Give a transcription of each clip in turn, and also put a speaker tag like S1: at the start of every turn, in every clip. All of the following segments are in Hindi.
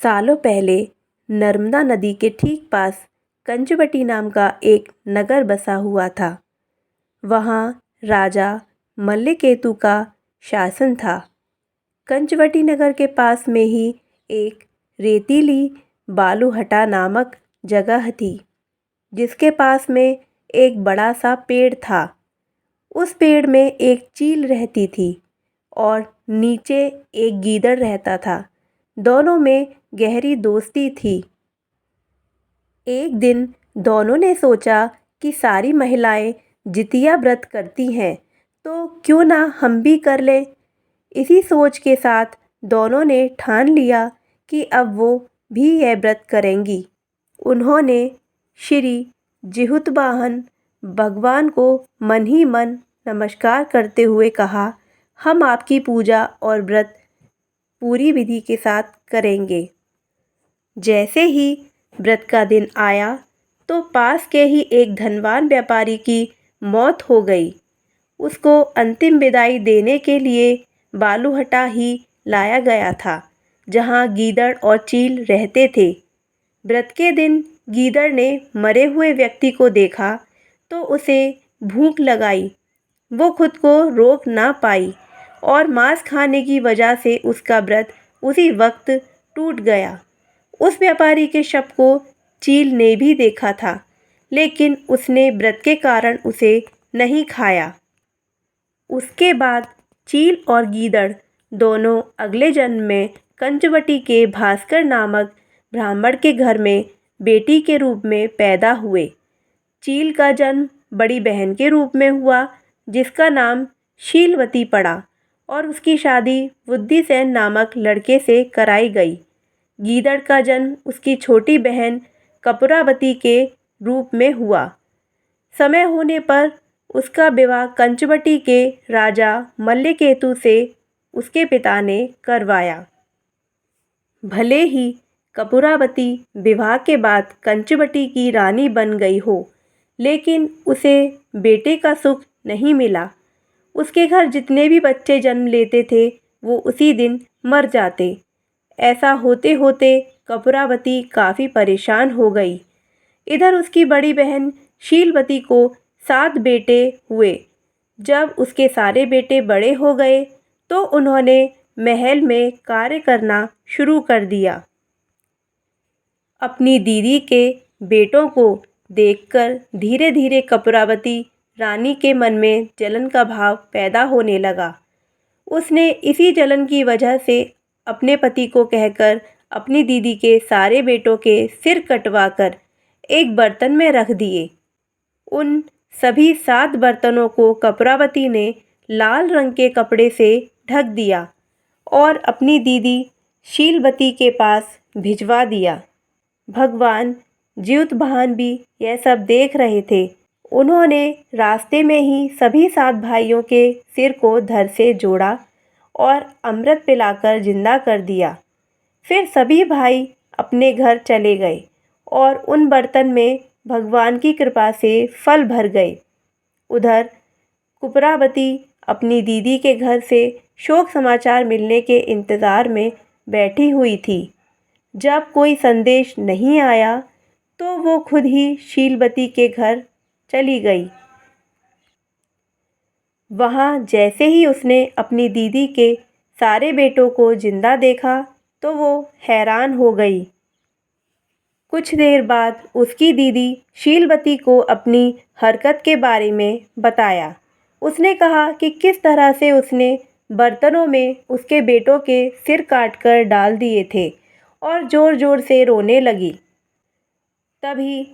S1: सालों पहले नर्मदा नदी के ठीक पास कंचवटी नाम का एक नगर बसा हुआ था। वहाँ राजा मल्लकेतु का शासन था। कंचवटी नगर के पास में ही एक रेतीली बालूहटा नामक जगह थी, जिसके पास में एक बड़ा सा पेड़ था। उस पेड़ में एक चील रहती थी और नीचे एक गीदड़ रहता था। दोनों में गहरी दोस्ती थी। एक दिन दोनों ने सोचा कि सारी महिलाएं जितिया व्रत करती हैं, तो क्यों ना हम भी कर लें। इसी सोच के साथ दोनों ने ठान लिया कि अब वो भी यह व्रत करेंगी। उन्होंने श्री जिहुतवाहन भगवान को मन ही मन नमस्कार करते हुए कहा, हम आपकी पूजा और व्रत पूरी विधि के साथ करेंगे। जैसे ही व्रत का दिन आया तो पास के ही एक धनवान व्यापारी की मौत हो गई। उसको अंतिम विदाई देने के लिए बालूहटा ही लाया गया था, जहाँ गीदड़ और चील रहते थे। व्रत के दिन गीदड़ ने मरे हुए व्यक्ति को देखा तो उसे भूख लगाई। वो खुद को रोक ना पाई और मांस खाने की वजह से उसका व्रत उसी वक्त टूट गया। उस व्यापारी के शव को चील ने भी देखा था, लेकिन उसने व्रत के कारण उसे नहीं खाया। उसके बाद चील और गीदड़ दोनों अगले जन्म में कंचवटी के भास्कर नामक ब्राह्मण के घर में बेटी के रूप में पैदा हुए। चील का जन्म बड़ी बहन के रूप में हुआ, जिसका नाम शीलवती पड़ा और उसकी शादी बुद्धिसेन नामक लड़के से कराई गई। गीदड़ का जन्म उसकी छोटी बहन कपूरावती के रूप में हुआ। समय होने पर उसका विवाह कंचवटी के राजा मल्लकेतु से उसके पिता ने करवाया। भले ही कपूरावती विवाह के बाद कंचवटी की रानी बन गई हो, लेकिन उसे बेटे का सुख नहीं मिला। उसके घर जितने भी बच्चे जन्म लेते थे वो उसी दिन मर जाते। ऐसा होते होते कपूरावती काफ़ी परेशान हो गई। इधर उसकी बड़ी बहन शीलवती को 7 बेटे हुए। जब उसके सारे बेटे बड़े हो गए तो उन्होंने महल में कार्य करना शुरू कर दिया। अपनी दीदी के बेटों को देखकर धीरे धीरे कपूरावती रानी के मन में जलन का भाव पैदा होने लगा। उसने इसी जलन की वजह से अपने पति को कहकर अपनी दीदी के सारे बेटों के सिर कटवाकर एक बर्तन में रख दिए। उन सभी 7 बर्तनों को कपूरावती ने लाल रंग के कपड़े से ढक दिया और अपनी दीदी शीलवती के पास भिजवा दिया। भगवान जिहुतवाहन भी यह सब देख रहे थे। उन्होंने रास्ते में ही सभी 7 भाइयों के सिर को धड़ से जोड़ा और अमृत पिलाकर जिंदा कर दिया। फिर सभी भाई अपने घर चले गए और उन बर्तन में भगवान की कृपा से फल भर गए। उधर कपूरावती अपनी दीदी के घर से शोक समाचार मिलने के इंतज़ार में बैठी हुई थी। जब कोई संदेश नहीं आया तो वो खुद ही शीलवती के घर चली गई। वहाँ जैसे ही उसने अपनी दीदी के सारे बेटों को जिंदा देखा तो वो हैरान हो गई। कुछ देर बाद उसकी दीदी शीलवती को अपनी हरकत के बारे में बताया। उसने कहा कि किस तरह से उसने बर्तनों में उसके बेटों के सिर काटकर डाल दिए थे और ज़ोर ज़ोर से रोने लगी। तभी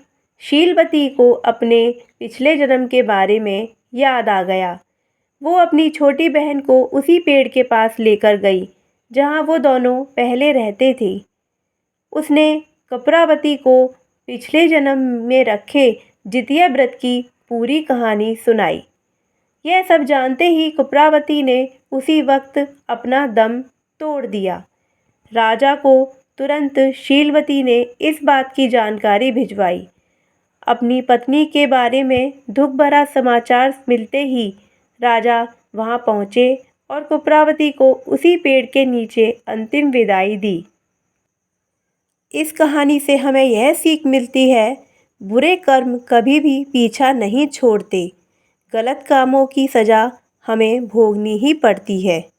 S1: शीलवती को अपने पिछले जन्म के बारे में याद आ गया। वो अपनी छोटी बहन को उसी पेड़ के पास लेकर गई जहाँ वो दोनों पहले रहते थे। उसने कपूरावती को पिछले जन्म में रखे जितिया व्रत की पूरी कहानी सुनाई। यह सब जानते ही कपूरावती ने उसी वक्त अपना दम तोड़ दिया। राजा को तुरंत शीलवती ने इस बात की जानकारी भिजवाई। अपनी पत्नी के बारे में दुख भरा समाचार मिलते ही राजा वहां पहुंचे और कपूरावती को उसी पेड़ के नीचे अंतिम विदाई दी। इस कहानी से हमें यह सीख मिलती है, बुरे कर्म कभी भी पीछा नहीं छोड़ते। गलत कामों की सज़ा हमें भोगनी ही पड़ती है।